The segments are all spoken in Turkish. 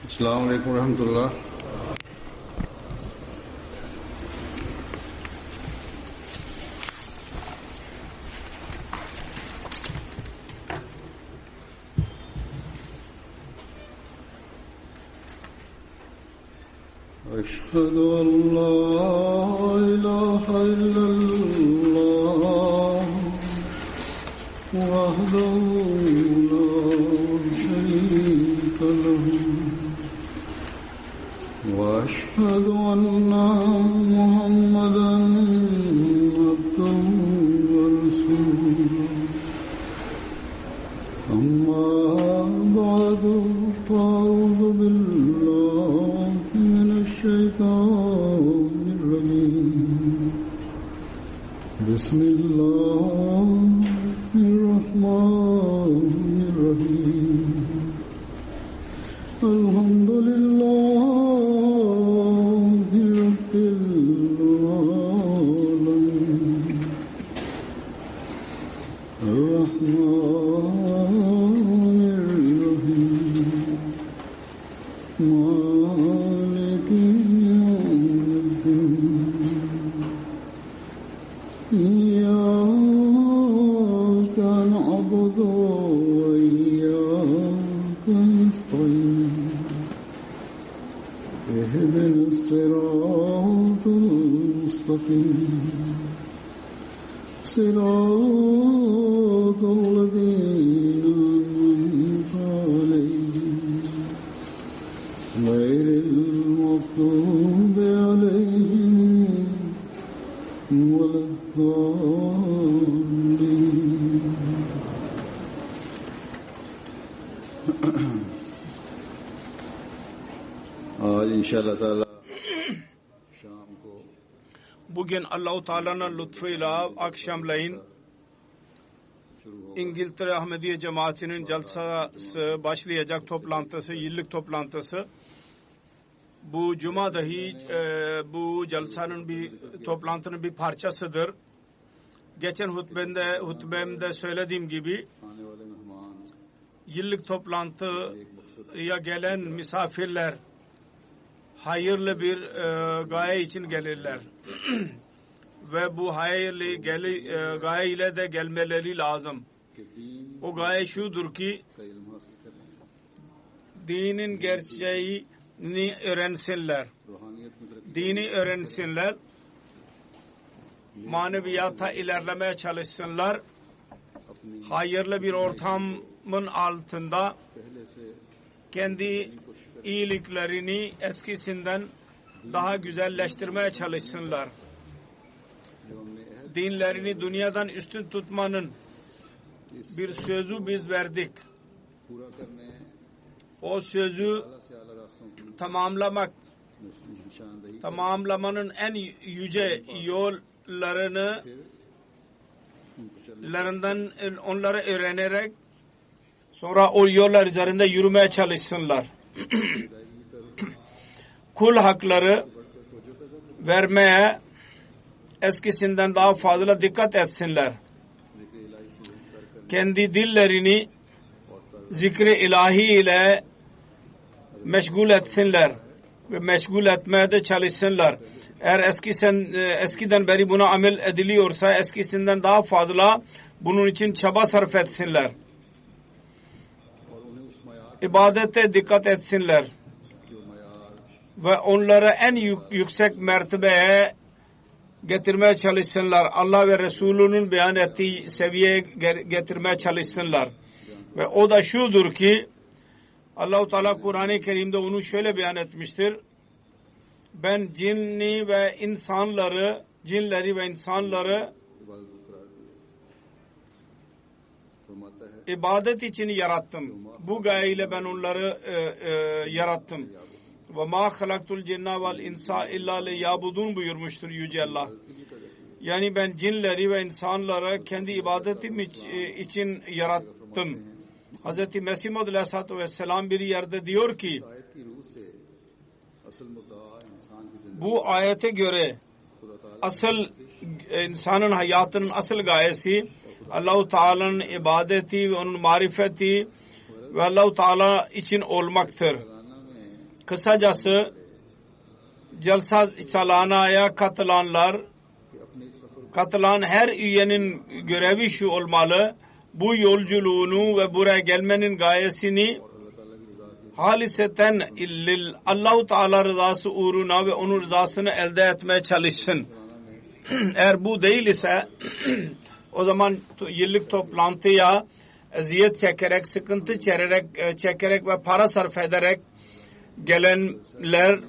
Esselamu Aleyküm ve Rahmetullah. أشهد أن لا إله إلا الله وحده لا شريك له وأشهد أن محمدا عبده ورسوله أما بعد فأعوذ بالله من الشيطان الرجيم بسم الله الرحمن الرحيم الحمد لله رب العالمين الرحمن الرحيم مالك يوم الدين إياك نعبد وإياك نستعين اهدنا الصراط المستقيم صراط الذين أنعمت عليهم غير المغضوب عليهم ولا الضالين आज इंशाअल्लाह ताला शाम को Bugün Allah-u Teala'nın lütfuyla akşamleyin İngiltere Ahmediye Cemaati'nin celsası başlayacak, toplantısı, yıllık toplantısı. Bu cuma dahi bu celsanın bir toplantının bir parçasıdır. Geçen hutbemde söylediğim gibi yıllık toplantıya gelen misafirler hayırlı bir gaye için gelirler. Ve bu hayırlı gaye ile de gelmeleri lazım. O gaye şudur ki dinin gerçeğini öğrensinler. Dini öğrensinler. Maneviyata ilerlemeye çalışsınlar. Hayırlı bir ortamın altında kendi iyiliklerini eskisinden daha güzelleştirmeye çalışsınlar. Dinlerini dünyadan üstün tutmanın bir sözü biz verdik. O sözü tamamlamanın en yüce yollarından onları öğrenerek sonra o yollar üzerinde yürümeye çalışsınlar. Kul hakları vermeye eskisinden daha fazla dikkat etsinler. Kendi dillerini zikri ilahi ile meşgul etsinler ve meşgul etmeye de çalışsınlar. Eğer eskiden beri buna amel ediliyorsa eskisinden daha fazla bunun için çaba sarf etsinler. İbadete dikkat etsinler ve onları en yüksek mertebeye getirmeye çalışsınlar. Allah ve Resulünün beyan ettiği seviyeye getirmeye çalışsınlar. Ve o da şudur ki Allah-u Teala Kur'an-ı Kerim'de onu şöyle beyan etmiştir. Ben cinleri ve insanları ibadet için yarattım. Bu gayeyle ben onları yarattım. Ve ma halaktul cinna vel insa illa liyabudun buyurmuştur Yüce Allah. Yani ben cinleri ve insanları kendi ibadetim için yarattım. Hz. Mesih Maud Aleyhisselatü Vesselam bir yerde diyor ki bu ayete göre asıl insanın hayatının asıl gayesi Allah-u Teala'nın ibadeti ve onun marifeti ve Allah-u Teala için olmaktır. Kısacası Jalsa Salana'ya katılan her üyenin görevi şu olmalı: bu yolculuğunu ve buraya gelmenin gayesini haliseten Allah-u Teala rızası uğruna ve onun rızasını elde etmeye çalışsın. Eğer bu değil ise o zaman yıllık toplantıya eziyet çekerek, sıkıntı çekerek ve para sarf ederek gelenler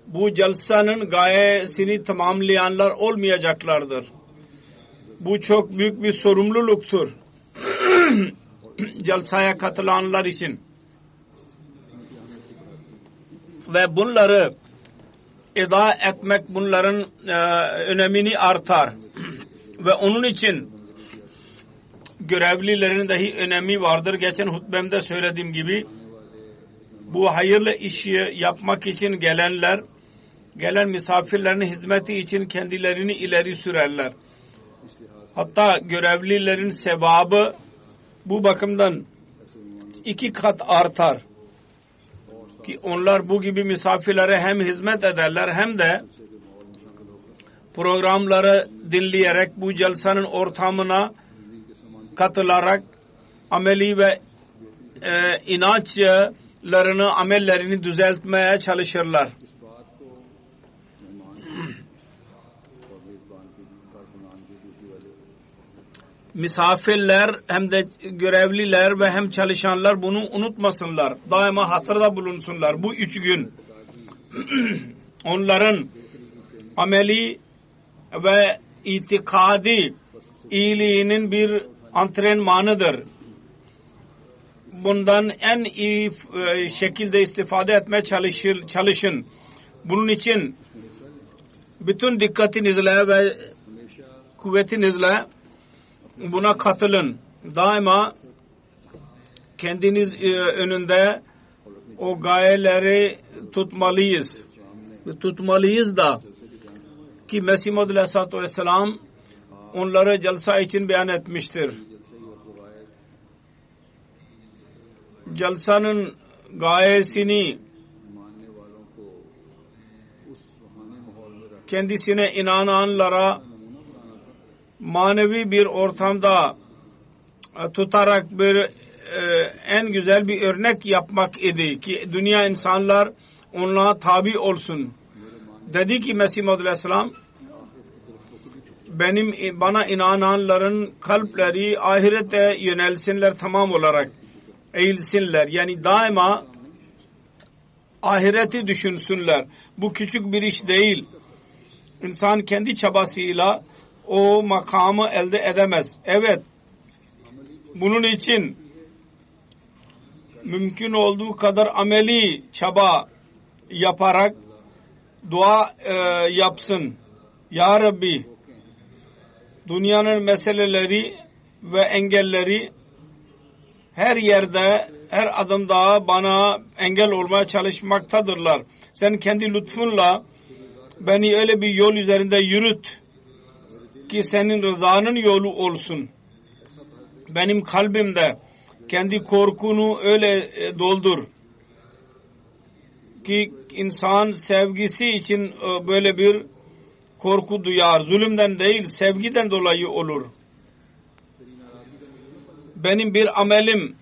bu jalsanın gayesini tamamlayanlar olmayacaklardır. Bu çok büyük bir sorumluluktur. Jalsaya katılanlar için. Ve bunları eda etmek bunların önemini artar. Ve onun için görevlilerin dahi önemi vardır. Geçen hutbemde söylediğim gibi bu hayırlı işi yapmak için gelen misafirlerin hizmeti için kendilerini ileri sürerler. Hatta görevlilerin sevabı bu bakımdan 2 kat artar. Ki onlar bu gibi misafirlere hem hizmet ederler hem de programları dinleyerek bu jalsanın ortamına katılarak ameli ve inançlarını, amellerini düzeltmeye çalışırlar. Misafirler hem de görevliler ve hem çalışanlar bunu unutmasınlar. Daima hatırda bulunsunlar. Bu 3 gün onların ameli ve itikadi iyiliğinin bir antrenmanıdır. Bundan en iyi şekilde istifade etmeye çalışın. Bunun için bütün dikkatinizle ve kuvvetinizle buna katılın. Daima kendiniz önünde o gayeleri tutmalıyız. Tutmalıyız da ki Mesih Muhammed Aleyhisselatü Vesselam onları jalsa için beyan etmiştir. Jalsanın gayesini kendisine inananlara manevi bir ortamda tutarak bir en güzel bir örnek yapmak idi ki dünya insanlar ona tabi olsun. Dedi ki Mesih Muhammed Aleyhisselam, bana inananların kalpleri ahirete yönelsinler, tamam olarak eğilsinler. Yani daima ahireti düşünsünler. Bu küçük bir iş değil. İnsan kendi çabasıyla o makamı elde edemez. Evet, bunun için mümkün olduğu kadar ameli çaba yaparak dua yapsın. Ya Rabbi, dünyanın meseleleri ve engelleri her yerde, her adımda bana engel olmaya çalışmaktadırlar. Sen kendi lütfunla beni öyle bir yol üzerinde yürüt ki senin rızanın yolu olsun. Benim kalbimde kendi korkunu öyle doldur ki insan sevgisi için böyle bir korku duyar. Zulümden değil, sevgiden dolayı olur. Benim bir amelim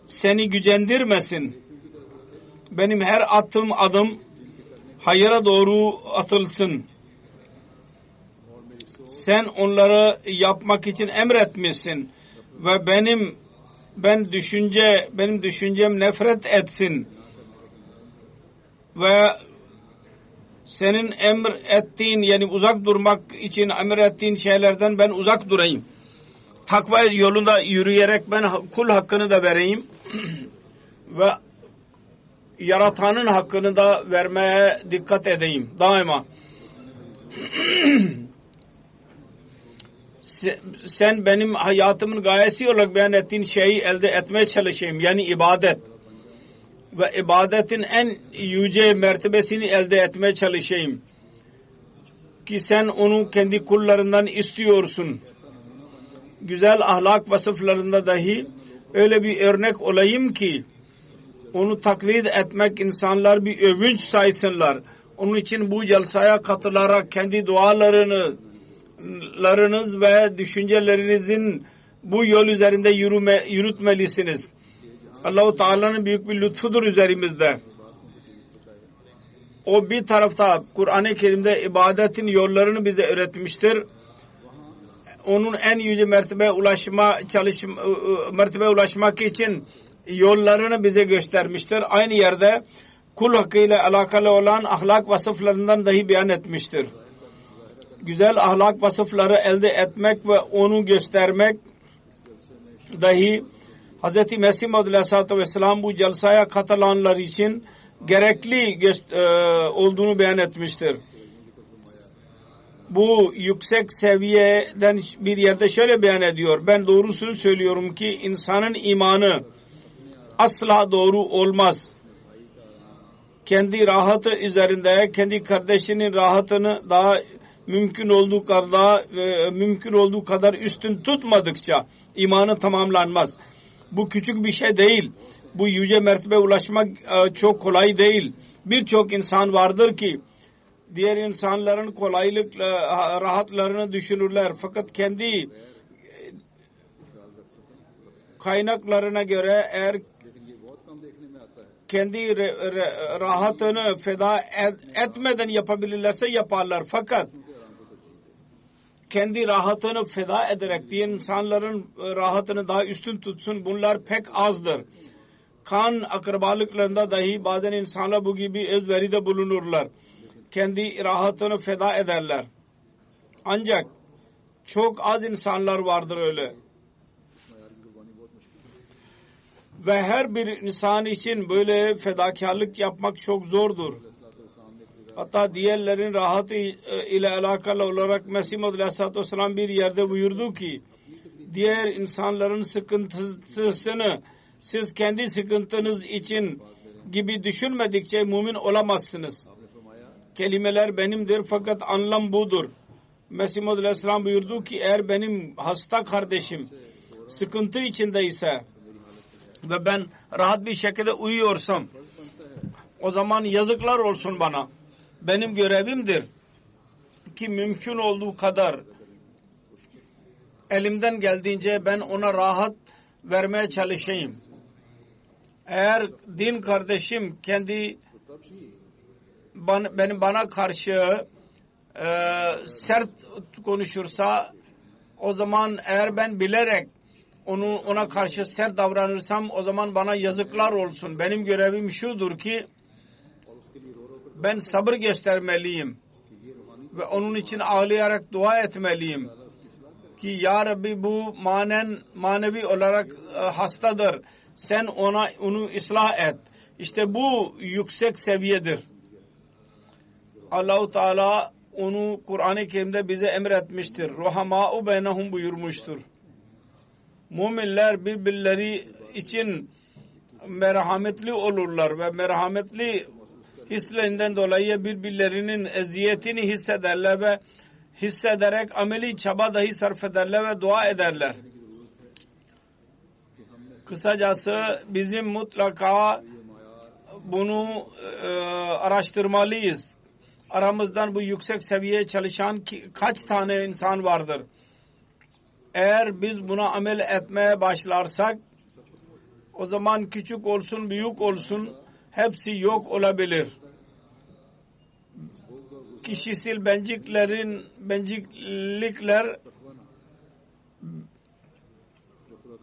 seni gücendirmesin. Benim her attığım adım hayıra doğru atılsın. Sen onları yapmak için emretmişsin ve benim düşüncem nefret etsin ve senin emrettiğin, yani uzak durmak için emrettiğin şeylerden ben uzak durayım. Takva yolunda yürüyerek ben kul hakkını da vereyim ve yaratanın hakkını da vermeye dikkat edeyim daima. Sen benim hayatımın gayesi olarak beyan ettiğin şeyi elde etmeye çalışayım. Yani ibadet. Ve ibadetin en yüce mertebesini elde etmeye çalışayım. Ki sen onu kendi kullarından istiyorsun. Güzel ahlak vasıflarında dahi öyle bir örnek olayım ki onu taklit etmek insanlar bir övünç saysınlar. Onun için bu celsaya katılarak kendi dualarınız ve düşüncelerinizin bu yol üzerinde yürütmelisiniz. Allah-u Teala'nın büyük bir lütfudur üzerimizde. O bir tarafta Kur'an-ı Kerim'de ibadetin yollarını bize öğretmiştir. Onun en yüce mertebeye ulaşmak için yollarını bize göstermiştir. Aynı yerde kul hakkıyla alakalı olan ahlak vasıflarından dahi beyan etmiştir. Güzel ahlak vasıfları elde etmek ve onu göstermek dahi Hz. Mesih Maud Aleyhisselatü Vesselam bu celsaya katılanlar için gerekli olduğunu beyan etmiştir. Bu yüksek seviyeden bir yerde şöyle beyan ediyor. Ben doğrusunu söylüyorum ki insanın imanı asla doğru olmaz. Kendi rahatı üzerinde, kendi kardeşinin rahatını daha mümkün olduğu kadar üstün tutmadıkça imanı tamamlanmaz. Bu küçük bir şey değil. Bu yüce mertebe ulaşmak çok kolay değil. Birçok insan vardır ki diğer insanların kolaylıkla rahatlarını düşünürler. Fakat kendi kaynaklarına göre eğer kendi rahatını feda etmeden yapabilirlerse yaparlar. Fakat kendi rahatını feda ederek diğer insanların rahatını daha üstün tutsun, bunlar pek azdır. Kan akrabalıklarında dahi bazen insanlar bu gibi özveride bulunurlar. Kendi rahatını feda ederler. Ancak çok az insanlar vardır öyle. Ve her bir insan için böyle fedakarlık yapmak çok zordur. Hatta diğerlerin rahatı ile alakalı olarak Mesih Maud Aleyhisselatü Vesselam bir yerde buyurdu ki diğer insanların sıkıntısını siz kendi sıkıntınız için gibi düşünmedikçe mümin olamazsınız. Kelimeler benimdir fakat anlam budur. Mesih Maud Aleyhisselam buyurdu ki eğer benim hasta kardeşim sıkıntı içindeyse ve ben rahat bir şekilde uyuyorsam o zaman yazıklar olsun bana. Benim görevimdir ki mümkün olduğu kadar elimden geldiğince ben ona rahat vermeye çalışayım. Eğer din kardeşim kendi bana karşı sert konuşursa o zaman eğer ben bilerek ona karşı sert davranırsam o zaman bana yazıklar olsun. Benim görevim şudur ki ben sabır göstermeliyim ve onun için ağlayarak dua etmeliyim ki Ya Rabbi bu manevi olarak hastadır. Sen onu ıslah et. İşte bu yüksek seviyedir. Allah-u Teala onu Kur'an-ı Kerim'de bize emretmiştir. Ruhamâ'u beynehum buyurmuştur. Müminler birbirleri için merhametli olurlar ve merhametli hislerinden dolayı birbirlerinin eziyetini hissederler ve hissederek ameli çaba dahi sarf ederler ve dua ederler. Kısacası bizim mutlaka bunu araştırmalıyız. Aramızdan bu yüksek seviyeye çalışan kaç tane insan vardır? Eğer biz buna amel etmeye başlarsak o zaman küçük olsun büyük olsun hepsi yok olabilir. Kişisel bencillikler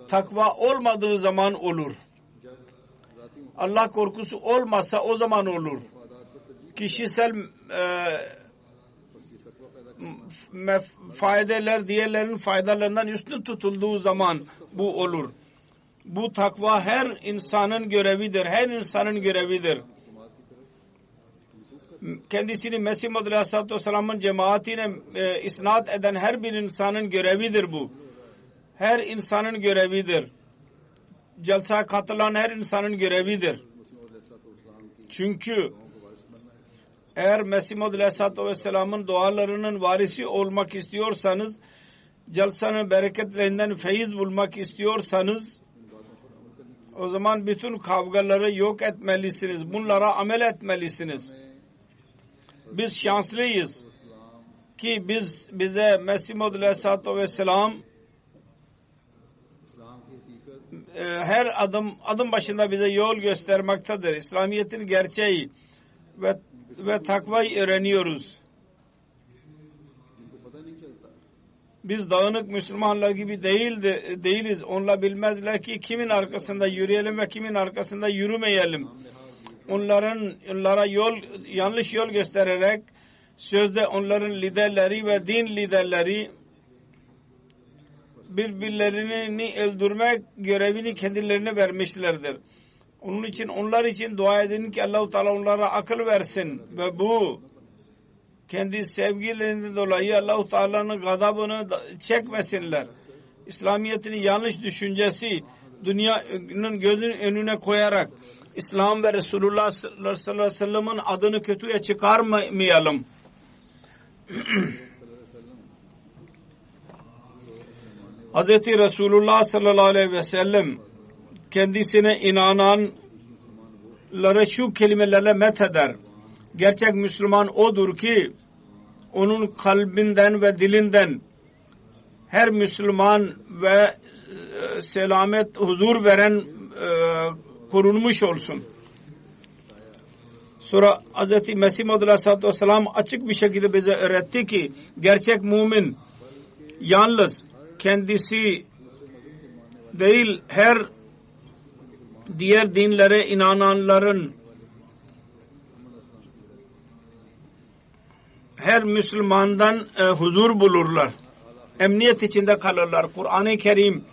takva olmadığı zaman olur. Allah korkusu olmasa o zaman olur. Kişisel faydalar diğerlerinin faydalarından üstün tutulduğu zaman bu olur. Bu takva her insanın görevidir. Her insanın görevidir. Kendisini Mesih Maud Aleyhisselatü Vesselam'ın cemaatine isnat eden her bir insanın görevidir bu. Her insanın görevidir. Celsaya katılan her insanın görevidir. Çünkü eğer Mesih Maud Aleyhisselatü Vesselam'ın dualarının varisi olmak istiyorsanız, celsanın bereketlerinden feyiz bulmak istiyorsanız, O zaman bütün kavgaları yok etmelisiniz. Bunlara amel etmelisiniz. Biz şanslıyız ki bize Mesih Maud Aleyhisselatü Vesselam her adım başında bize yol göstermektedir. İslamiyet'in gerçeği ve takvayı öğreniyoruz. Biz dağınık Müslümanlar gibi değiliz. Onlar bilmezler ki kimin arkasında yürüyelim ve kimin arkasında yürümeyelim. Onlara yanlış yol göstererek sözde onların liderleri ve din liderleri birbirlerini öldürmek görevini kendilerine vermişlerdir. Onun için onlar için dua edin ki Allah-u Teala onlara akıl versin ve bu kendi sevgilerinden dolayı Allah-u Teala'nın gazabını çekmesinler. İslamiyet'in yanlış düşüncesi dünyanın gözünün önüne koyarak İslam ve Resulullah sallallahu aleyhi ve sellem'in adını kötüye çıkarmayalım. Hz. Resulullah sallallahu aleyhi ve sellem kendisine inananlara şu kelimelerle metheder. Gerçek Müslüman odur ki onun kalbinden ve dilinden her Müslüman ve selamet, huzur veren korunmuş olsun. Sonra Hz. Mesih Maud Aleyhisselatü Vesselam açık bir şekilde bize öğretti ki gerçek mümin yalnız kendisi değil her diğer dinlere inananların her Müslümandan huzur bulurlar. Emniyet içinde kalırlar. Kur'an-ı Kerim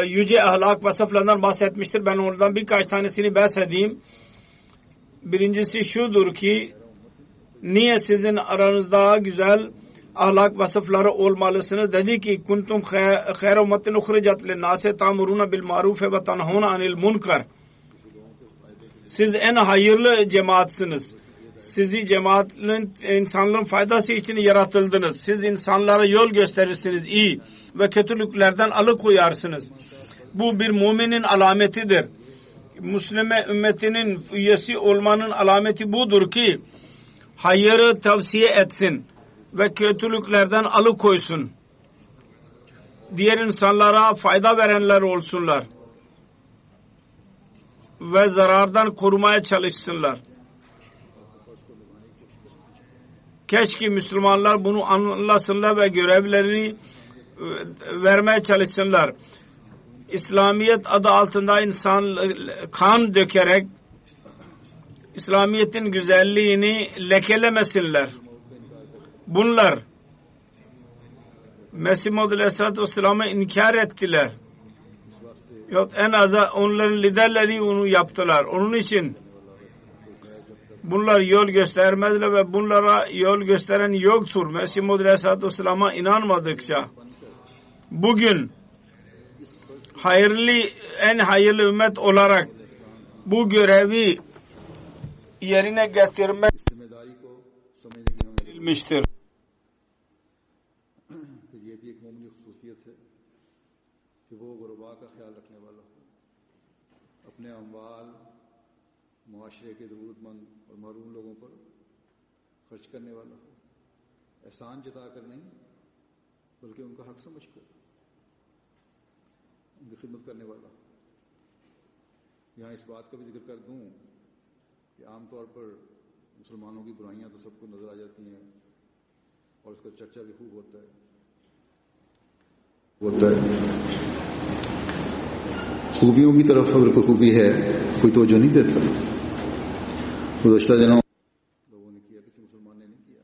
yüce ahlak vasıflarından bahsetmiştir. Ben oradan birkaç tanesini bahsedeyim. Birincisi şudur ki niye sizin aranızda güzel ahlak vasıfları olmalısınız? Dedi ki kuntum khayr ummetin ukhrijat lin-nase ta'muruna bil ma'ruf ve tenhauna anil munkar. Siz en hayırlı cemaatsiniz. Sizi cemaatin insanların faydası için yaratıldınız. Siz insanlara yol gösterirsiniz iyi ve kötülüklerden alıkoyarsınız. Bu bir müminin alametidir. Müslüme ümmetinin üyesi olmanın alameti budur ki hayırı tavsiye etsin ve kötülüklerden alıkoysun. Diğer insanlara fayda verenler olsunlar ve zarardan korumaya çalışsınlar. Keşke Müslümanlar bunu anlasınlar ve görevlerini vermeye çalışsınlar. İslamiyet adı altında insan kan dökerek İslamiyet'in güzelliğini lekelemesinler. Bunlar Mesih Maud Aleyhisselatü Vesselam'ı inkar ettiler. Yok en az onların liderleri onu yaptılar. Onun için bunlar yol göstermezler ve bunlara yol gösteren yoktur. Mesih Maud Aleyhisselatü Vesselam'a inanmadıkça. Bugün en hayırlı ümmet olarak bu görevi yerine getirmek verilmiştir. अपने अमवाल मुआशरे के ज़रूरतमंद और महरूम लोगों पर खर्च करने वाला हो, एहसान जताकर नहीं बल्कि उनका हक समझकर उनकी खिदमत करने वाला हो। यहाँ इस बात का भी जिक्र कर दूं कि आमतौर पर मुसलमानों की बुराइयां तो सबको नजर आ जाती हैं और उसका चर्चा भी खूब होता है। खूबियों की तरफ अगर कोई खूबी है कोई तवज्जो नहीं देता। गुज़श्ता दिनों लोगों ने किया, किसी मुसलमान ने नहीं किया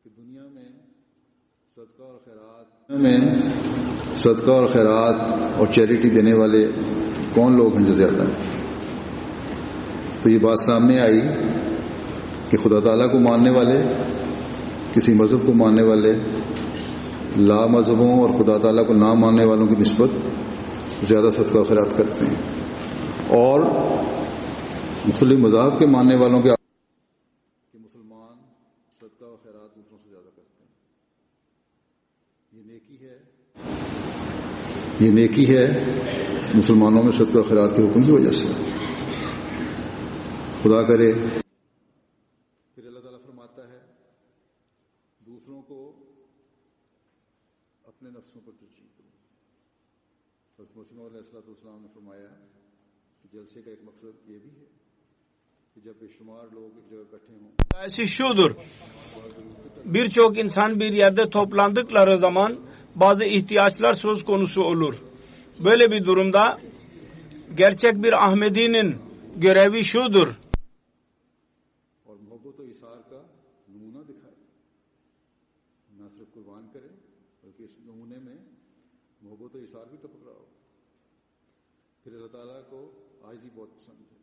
कि दुनिया में सदका और खैरात और चैरिटी देने वाले कौन लोग हैं जो ज्यादा हैं। तो ये बात सामने आई कि खुदा ताला को मानने वाले, किसी मजहब को मानने वाले ला मजहबों और खुदा ताला को ना मानने वालों की निस्बत ज्यादा सदका खैरात करते हैं और मुख्तलिफ मज़ाहब के मानने वालों के मुसलमान सदका और खैरात दूसरों से ज्यादा करते हैं। ये नेकी है ये नेकी है मुसलमानों में सदका खैरात के हुक्म की वजह से। खुदा करे फिर अल्लाह ताला फरमाता है दूसरों को अपने नफ्सों पर तरजीह दो। हज़रत मसीह अलैहिस्सलाम ने फरमाया कि जलसे का एक मकसद ये भी है कि जब बेशुमार लोग एक जगह इकट्ठे हों. Şudur. Birçok insan bir yerde toplandıkları zaman bazı ihtiyaçlar söz konusu olur. Böyle bir durumda gerçek bir Ahmedi'nin görevi şudur. और मोहब्बत और इसार का नमूना दिखाए, न सिर्फ कुर्बान करे बल्कि इस नमूने में मोहब्बत और इसार भी टपक रहा हो. फिर अल्लाह ताला को आजिज़ी बहुत पसंद है.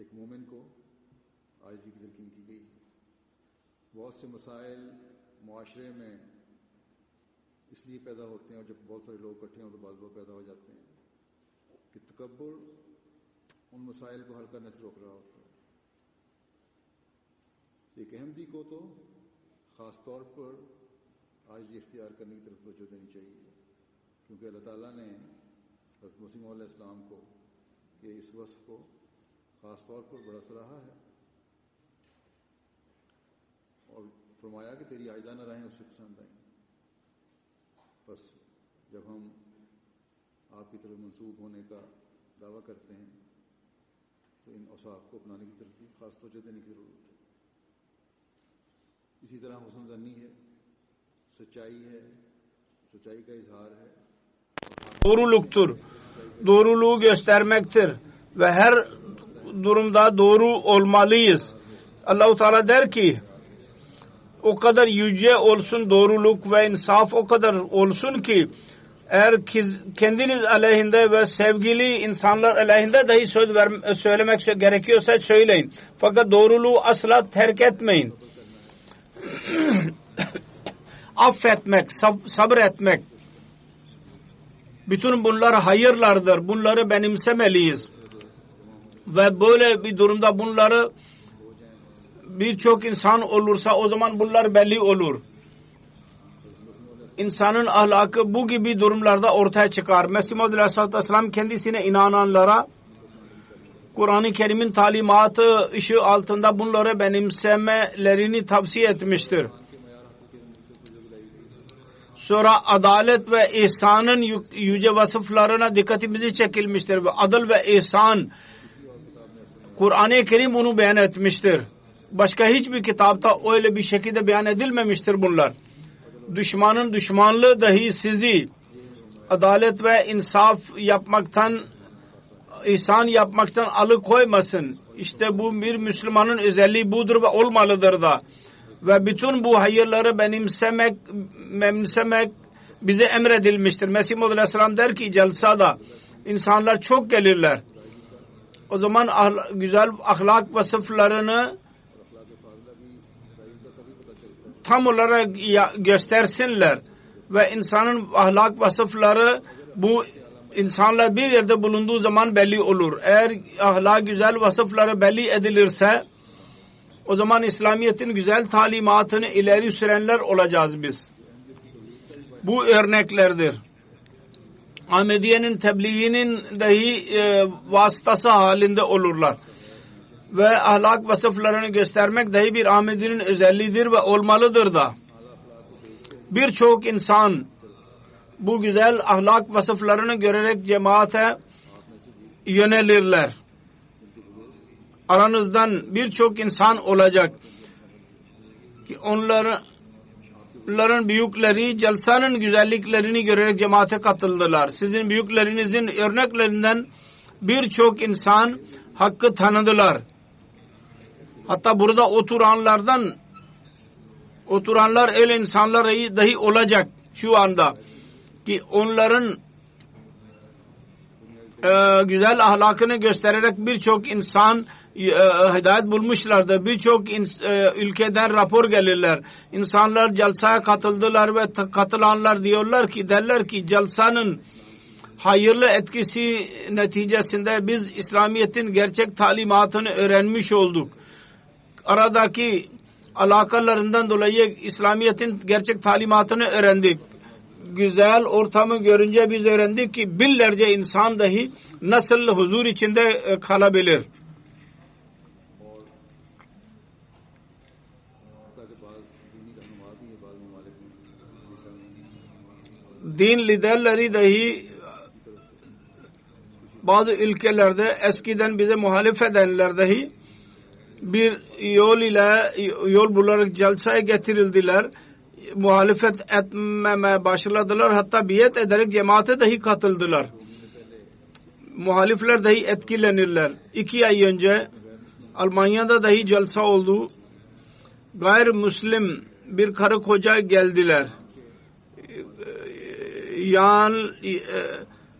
एक मोमिन को आजिज़ी की तलकीन की गई है. बहुत से मसाइल मुआशरे में इसलिए पैदा होते हैं और जब बहुत सारे लोग इकट्ठे हों तो बाज़ लोग पैदा हो जाते हैं कि तकब्बुर उन मसाइल को हल करने से रोक रहा होता है. एक अहमदी को तो ख़ास तौर पर आजिज़ी इख्तियार करने की तरफ तवज्जो देनी चाहिए, क्योंकि अल्लाह ताला ने हज़रत मसीह अलैहिस्सलाम को के इस वस्फ़ को ख़ास तौर पर बड़ा सराहा है और फरमाया कि तेरी आइज़ाना राहें उससे पसंद आई. बस जब हम आपकी तरफ मंसूब होने का दावा करते हैं तो इन औसाफ को अपनाने की तरफ भी ख़ास तवज्जो देने की ज़रूरत है. इसी तरह हुस्न ज़न्नी है, सच्चाई है, सच्चाई का इजहार है, doğruluktur. Doğruluğu göstermektir ve her durumda doğru olmalıyız. Allah-u Teala der ki o kadar yüce olsun doğruluk ve insaf o kadar olsun ki eğer kendiniz aleyhinde ve sevgili insanlar aleyhinde dahi söz söylemek gerekiyorsa söyleyin. Fakat doğruluğu asla terk etmeyin. Affetmek, sabretmek, bütün bunlar hayırlardır. Bunları benimsemeliyiz. Ve böyle bir durumda bunları birçok insan olursa o zaman bunlar belli olur. İnsanın ahlakı bu gibi durumlarda ortaya çıkar. Mesih Muhammed Aleyhisselatü Vesselam kendisine inananlara Kur'an-ı Kerim'in talimatı ışığı altında bunları benimsemelerini tavsiye etmiştir. Sonra adalet ve ihsanın yüce vasıflarına dikkatimizi çekilmiştir ve adıl ve ihsan Kur'an-ı Kerim bunu beyan etmiştir. Başka hiçbir kitapta öyle bir şekilde beyan edilmemiştir bunlar. Düşmanın düşmanlığı dahi sizi adalet ve insaf yapmaktan, ihsan yapmaktan alıkoymasın. İşte bu bir Müslümanın özelliği budur ve olmalıdır da. Ve bütün bu hayırları benimsemek bize emredilmiştir. Mesih Muhammed Aleyhisselam der ki celsada insanlar çok gelirler. O zaman güzel ahlak vasıflarını tam olarak göstersinler ve insanın ahlak vasıfları bu insanlar bir yerde bulunduğu zaman belli olur. Eğer ahlak güzel vasıfları belli edilirse o zaman İslamiyet'in güzel talimatını ileri sürenler olacağız biz. Bu örneklerdir. Ahmediye'nin tebliğinin dahi vasıtası halinde olurlar. Ve ahlak vasıflarını göstermek dahi bir Ahmedi'nin özelliğidir ve olmalıdır da. Birçok insan bu güzel ahlak vasıflarını görerek cemaate yönelirler. Aranızdan birçok insan olacak ki onların büyükleri celsanın güzelliklerini görerek cemaate katıldılar. Sizin büyüklerinizin örneklerinden birçok insan hakkı tanıdılar. Hatta burada oturanlar öyle insanlar dahi olacak şu anda ki onların güzel ahlakını göstererek birçok insan hidayet bulmuşlardı. Birçok ülkeden rapor gelirler. İnsanlar celsaya katıldılar ve katılanlar derler ki celsanın hayırlı etkisi neticesinde biz İslamiyet'in gerçek talimatını öğrenmiş olduk. Aradaki alakalarından dolayı İslamiyet'in gerçek talimatını öğrendik. güzel ortamı görünce biz öğrendik ki binlerce insan dahi nasıl huzur içinde kalabilir. Din liderleri dahi bazı ülkelerde eskiden bize muhalif edenler dahi bir yol bularak celsaya getirildiler. Muhalefet etmemeye başladılar. Hatta biat ederek cemaate dahi katıldılar. Muhalifler dahi etkilenirler. 2 ay önce Almanya'da dahi celsa oldu. Gayrimüslim bir karı koca geldiler.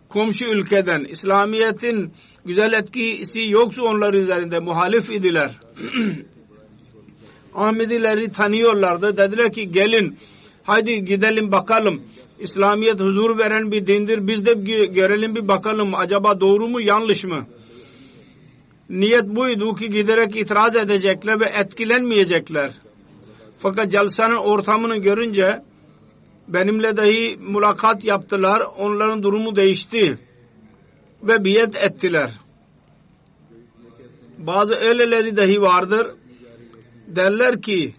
Komşu ülkeden. İslamiyet'in güzel etkisi yoksa onlar üzerinde muhalif idiler. Ahmedileri tanıyorlardı. Dediler ki gelin haydi gidelim bakalım. İslamiyet huzur veren bir dindir. Biz de görelim bir bakalım acaba doğru mu yanlış mı? Niyet buydu ki giderek itiraz edecekler ve etkilenmeyecekler. Fakat celsanın ortamını görünce benimle dahi mülakat yaptılar. Onların durumu değişti. Ve biat ettiler. Bazı öyleleri dahi vardır. Derler ki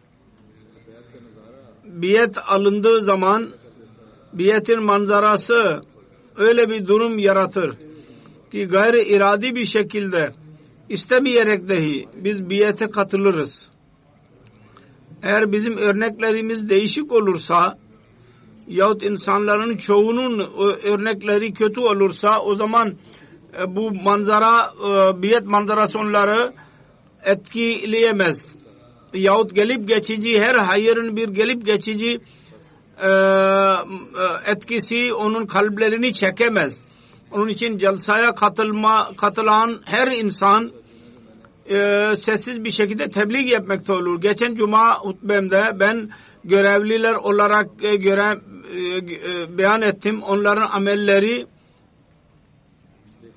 biat alındığı zaman biatin manzarası öyle bir durum yaratır ki gayri iradi bir şekilde istemeyerek dahi biz biate katılırız. Eğer bizim örneklerimiz değişik olursa yahut insanların çoğunun örnekleri kötü olursa o zaman bu manzara biat manzarası onları etkileyemez. Yahut gelip geçici her hayırın bir gelip geçici etkisi onun kalplerini çekemez. Onun için celsaya katılan her insan sessiz bir şekilde tebliğ yapmakta olur. Geçen cuma hutbemde ben görevliler olarak beyan ettim. Onların amelleri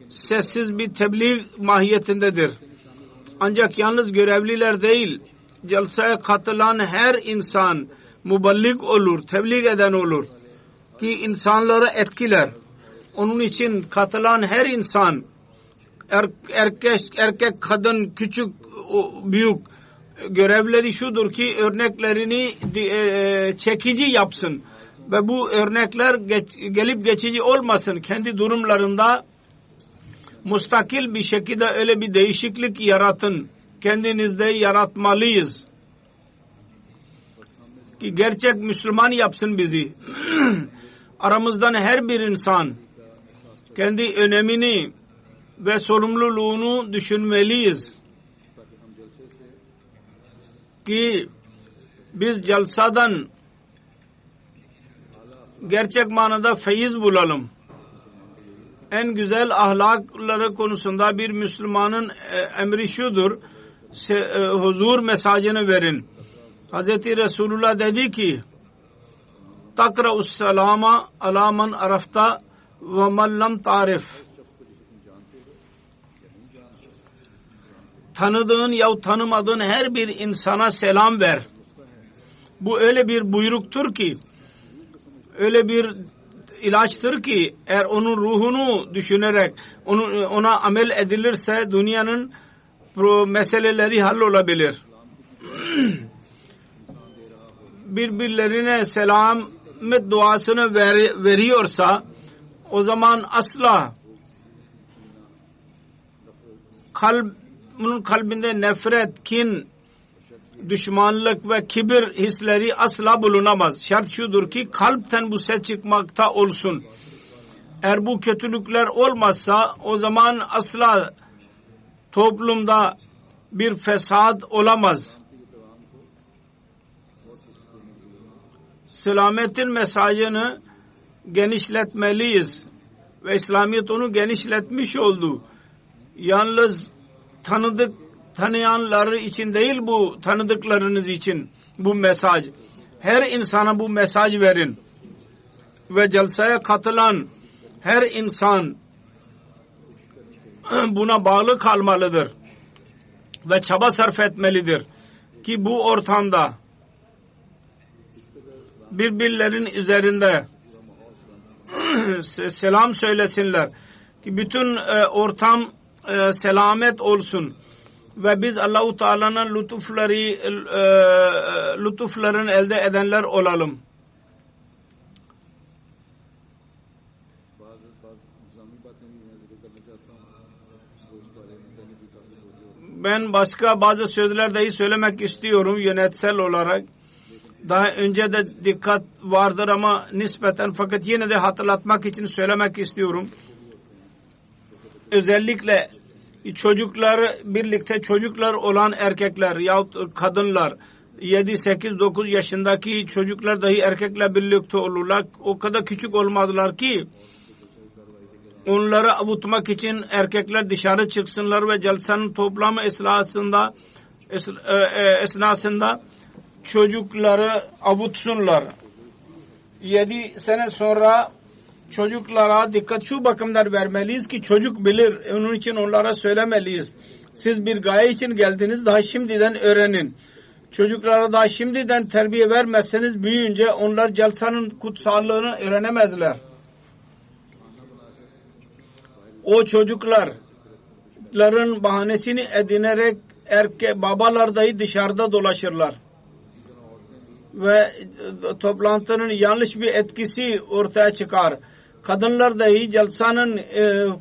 sessiz bir tebliğ mahiyetindedir. Ancak yalnız görevliler değil, celsaya katılan her insan muballik olur, tebliğ eden olur ki insanları etkiler. Onun için katılan her insan erkek, kadın, küçük, büyük görevleri şudur ki örneklerini çekici yapsın ve bu örnekler gelip geçici olmasın. Kendi durumlarında müstakil bir şekilde öyle bir değişiklik yaratın. Kendinizde yaratmalıyız. Ki gerçek Müslüman yapsın bizi. Aramızdan her bir insan kendi önemini ve sorumluluğunu düşünmeliyiz. Ki biz celsadan gerçek manada feyiz bulalım. En güzel ahlakları konusunda bir Müslümanın emri şudur. Huzur mesajını verin. Hz. Resulullah dedi ki takra'us selama ala man arafta ve man lam tarif. Tanıdığın ya tanımadığın her bir insana selam ver. Bu öyle bir buyruktur ki, öyle bir ilaçtır ki eğer onun ruhunu düşünerek ona amel edilirse dünyanın meseleleri hallolabilir. Birbirlerine selamet duasını veriyorsa o zaman asla bunun kalbinde nefret, kin, düşmanlık ve kibir hisleri asla bulunamaz. Şart şudur ki kalpten bu ses çıkmakta olsun. Eğer bu kötülükler olmazsa o zaman asla toplumda bir fesat olamaz. Selametin mesajını genişletmeliyiz. Ve İslamiyet onu genişletmiş oldu. Yalnız tanıyanlar için değil, bu tanıdıklarınız için bu mesaj. Her insana bu mesaj verin. Ve celsaya katılan her insan buna bağlı kalmalıdır. Ve çaba sarf etmelidir. Ki bu ortamda birbirlerin üzerinde selam söylesinler ki bütün ortam selamet olsun ve biz Allah-u Teala'nın lütufların elde edenler olalım. Ben başka bazı sözler dahi söylemek istiyorum yönetsel olarak. Daha önce de dikkat vardır ama nispeten, fakat yine de hatırlatmak için söylemek istiyorum. Özellikle çocuklar, birlikte çocuklar olan erkekler yahut kadınlar, 7, 8, 9 yaşındaki çocuklar dahi erkekle birlikte olurlar. O kadar küçük olmadılar ki onları avutmak için erkekler dışarı çıksınlar ve celsenin toplamı esnasında çocukları avutsunlar. 7 sene sonra çocuklara dikkat şu bakımdan vermeliyiz ki çocuk bilir. Onun için onlara söylemeliyiz. Siz bir gaye için geldiniz, daha şimdiden öğrenin. Çocuklara daha şimdiden terbiye vermezseniz büyüyünce onlar celsenin kutsallığını öğrenemezler. O çocukların bahanesini edinerek babalar dahi dışarıda dolaşırlar. Ve toplantının yanlış bir etkisi ortaya çıkar. Kadınlar dahi celsanın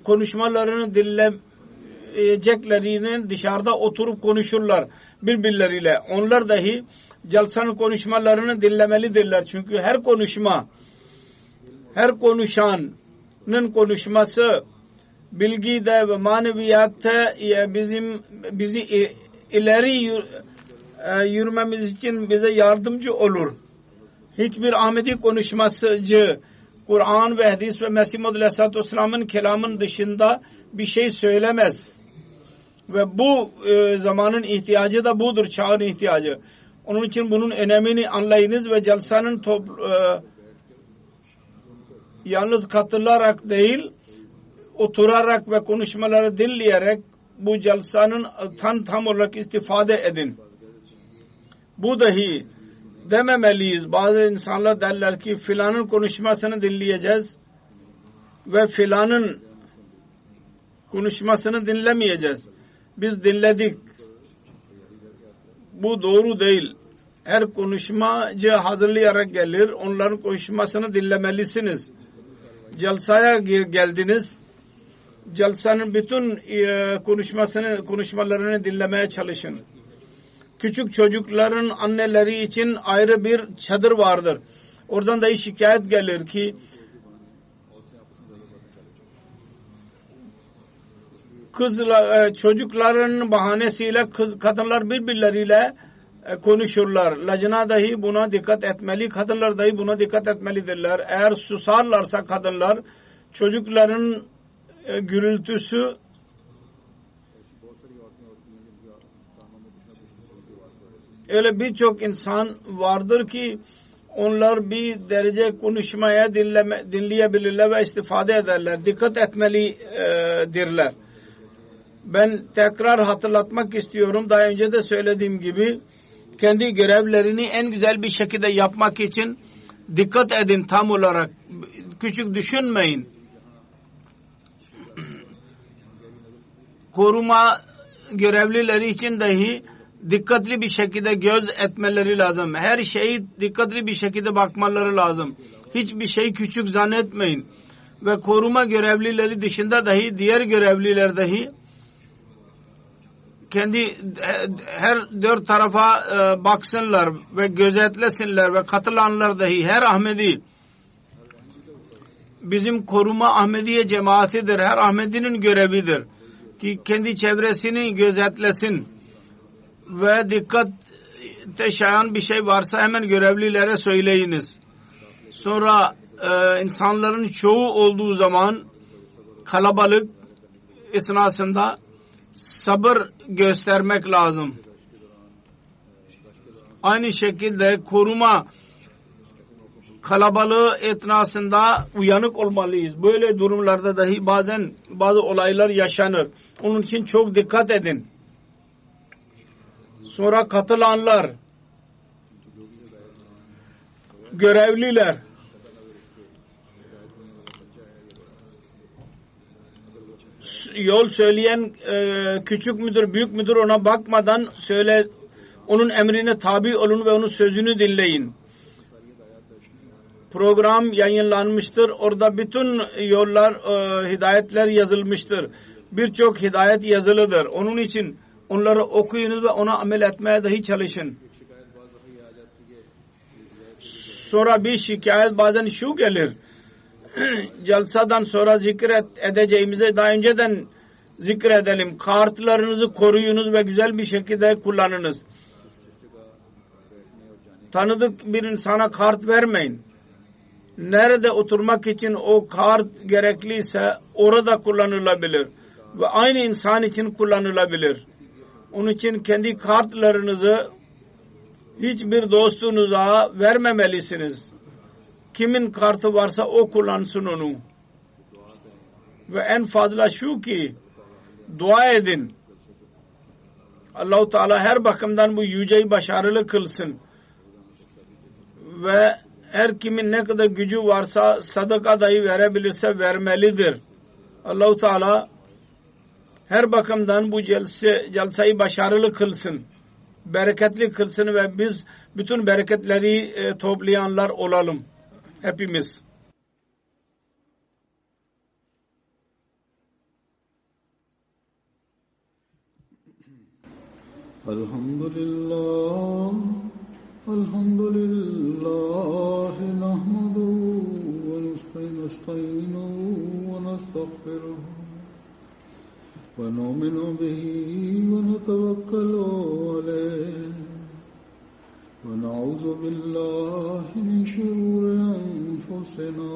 konuşmalarını dinleyeceklerini dışarıda oturup konuşurlar birbirleriyle. Onlar dahi celsanın konuşmalarını dinlemelidirler. Çünkü her konuşanın konuşması bilgide ve maneviyatta bizi ileri yürümemiz için bize yardımcı olur. Hiçbir Ahmedi konuşmacı Kur'an ve hadis ve Mesih Muhammed Aleyhisselatü Vesselam'ın kelamın dışında bir şey söylemez. Ve bu zamanın ihtiyacı da budur, çağın ihtiyacı. Onun için bunun önemini anlayınız ve celsanın yalnız katılarak değil, oturarak ve konuşmaları dinleyerek bu celsanın tam olarak istifade edin. Bu dahi dememeliyiz. Bazı insanlar derler ki filanın konuşmasını dinleyeceğiz ve filanın konuşmasını dinlemeyeceğiz. Biz dinledik. Bu doğru değil. Her konuşmacı hazırlayarak gelir. Onların konuşmasını dinlemelisiniz. Celsaya geldiniz. Celsanın bütün konuşmalarını dinlemeye çalışın. Küçük çocukların anneleri için ayrı bir çadır vardır. Oradan da şikayet gelir ki çocukların bahanesiyle kadınlar birbirleriyle konuşurlar. Lacna dahi buna dikkat etmeli. Kadınlar dahi buna dikkat etmelidirler. Eğer susarlarsa kadınlar çocukların gürültüsü öyle birçok insan vardır ki onlar bir derece konuşmaya dinleyebilirler ve istifade ederler. Dikkat etmelidirler. Ben tekrar hatırlatmak istiyorum. Daha önce de söylediğim gibi kendi görevlerini en güzel bir şekilde yapmak için dikkat edin tam olarak. Küçük düşünmeyin. Koruma görevlileri için dahi dikkatli bir şekilde göz etmeleri lazım. Her şeyi dikkatli bir şekilde bakmaları lazım. Hiçbir şeyi küçük zannetmeyin. Ve koruma görevlileri dışında dahi diğer görevliler dahi kendi her dört tarafa baksınlar ve gözetlesinler ve katılanlar dahi her Ahmedi bizim koruma Ahmediye cemaatidir. Her Ahmedi'nin görevidir ki kendi çevresini gözetlesin ve dikkate şayan bir şey varsa hemen görevlilere söyleyiniz. Sonra insanların çoğu olduğu zaman kalabalık esnasında sabır göstermek lazım. Aynı şekilde koruma kalabalığı esnasında uyanık olmalıyız. Böyle durumlarda dahi bazen bazı olaylar yaşanır. Onun için çok dikkat edin. Sonra katılanlar, görevliler yol söyleyen küçük müdür, büyük müdür ona bakmadan onun emrine tabi olun ve onun sözünü dinleyin. Program yayınlanmıştır. Orada bütün yollar, hidayetler yazılmıştır. Birçok hidayet yazılıdır. Onun için onları okuyunuz ve ona amel etmeye dahi çalışın. Sonra bir şikayet bazen şu gelir. Celsadan sonra edeceğimize daha önceden zikredelim. Kartlarınızı koruyunuz ve güzel bir şekilde kullanınız. Tanıdık bir insana kart vermeyin. Nerede oturmak için o kart gerekliyse orada kullanılabilir. Ve aynı insan için kullanılabilir. Onun için kendi kartlarınızı hiçbir dostunuza vermemelisiniz. Kimin kartı varsa o kullansın onu. Ve en fazla şu ki dua edin. Allah-u Teala her bakımdan bu yüceyi başarılı kılsın. Ve her kimin ne kadar gücü varsa sadaka dahi verebilirse vermelidir. Allah-u Teala her bakımdan bu celseyi başarılı kılsın. Bereketli kılsın ve biz bütün bereketleri toplayanlar olalım. Hepimiz. Elhamdülillah, elhamdülillah, nahmaduhu ve nesta'inuhu ve nestağfiruhu ve nu'minu bihi ve netevekkalu aleyh ve na'udzu billahi min şururi enfusina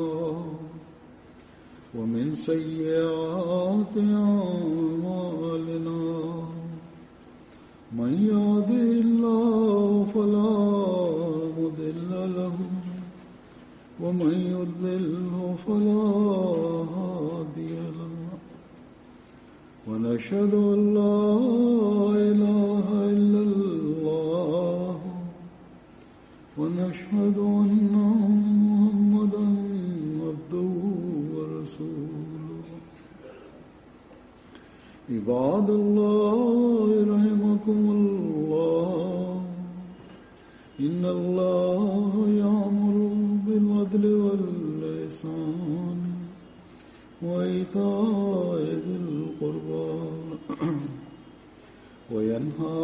ve min seyyiati a'malina. من يهده الله فلا مضل له ومن يضلله فلا هادي له ونشهد أن لا إله إلا الله ونشهد أن محمدا عبده ورسوله. عباد الله رحمكم الله إن الله يأمر بالعدل والإحسان وإيتاء ذي القربى وينهى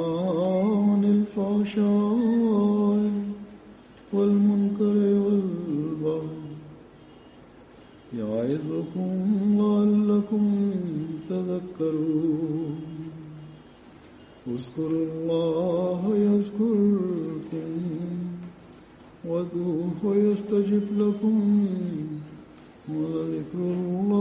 عن الفحشاء والمنكر والبغي يعظكم لعلكم تذكرون. اذكروا الله يذكركم وادعوه يستجب لكم ولذكر الله